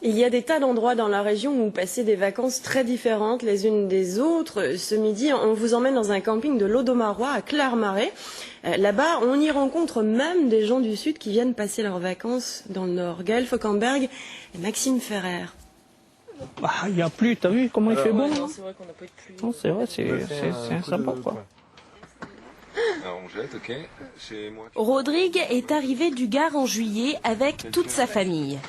Il y a des tas d'endroits dans la région où passer des vacances très différentes les unes des autres. Ce midi, on vous emmène dans un camping de l'Audomarois à Clermarais. Là-bas, on y rencontre même des gens du Sud qui viennent passer leurs vacances dans le Nord. Gaël Fauquemberg et Maxime Ferrer. Il n'y a plus, t'as vu comment il fait beau? Non, c'est vrai qu'on n'a pas eu de pluie. Non, c'est vrai, c'est sympa quoi. Alors on jette, ok. Chez moi. Rodrigue est arrivé du Gard en juillet avec toute sa famille.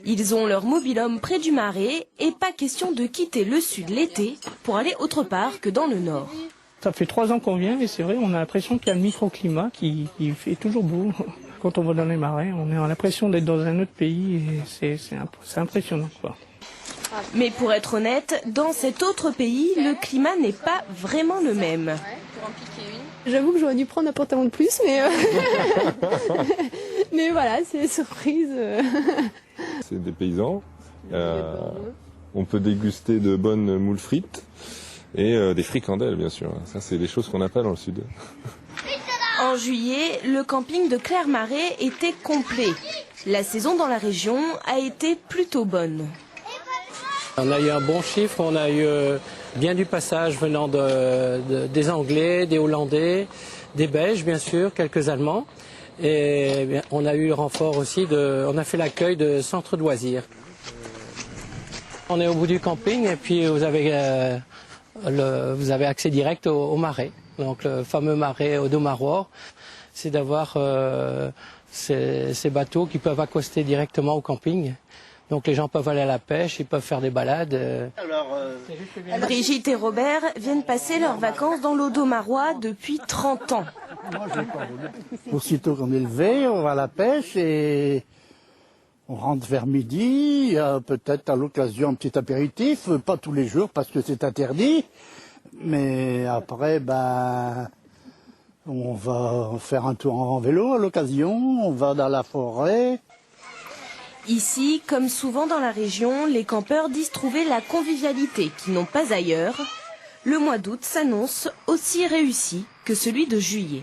Ils ont leur mobil-home près du Marais et pas question de quitter le sud l'été pour aller autre part que dans le nord. Ça fait 3 ans qu'on vient et c'est vrai, on a l'impression qu'il y a le microclimat qui fait toujours beau. Quand on va dans les marais, on a l'impression d'être dans un autre pays et c'est impressionnant quoi. Mais pour être honnête, dans cet autre pays, le climat n'est pas vraiment le même. J'avoue que j'aurais dû prendre un pantalon de plus, mais, mais voilà, c'est surprise. C'est des paysans. On peut déguster de bonnes moules frites et des fricandelles, bien sûr. Ça, c'est des choses qu'on n'a pas dans le sud. En juillet, le camping de Clermarais était complet. La saison dans la région a été plutôt bonne. On a eu un bon chiffre, on a eu bien du passage venant des Anglais, des Hollandais, des Belges bien sûr, quelques Allemands. Et bien, on a eu le renfort aussi, on a fait l'accueil de centres de loisirs. On est au bout du camping et puis vous avez accès direct au marais. Donc le fameux marais Audomarois, c'est d'avoir ces bateaux qui peuvent accoster directement au camping. Donc les gens peuvent aller à la pêche, ils peuvent faire des balades. Brigitte et Robert viennent passer leurs vacances dans l'Audomarois depuis 30 ans. Aussitôt qu'on est levé, on va à la pêche et on rentre vers midi, peut-être à l'occasion un petit apéritif, pas tous les jours parce que c'est interdit, mais après on va faire un tour en vélo à l'occasion, on va dans la forêt. Ici, comme souvent dans la région, les campeurs disent trouver la convivialité qu'ils n'ont pas ailleurs. Le mois d'août s'annonce aussi réussi que celui de juillet.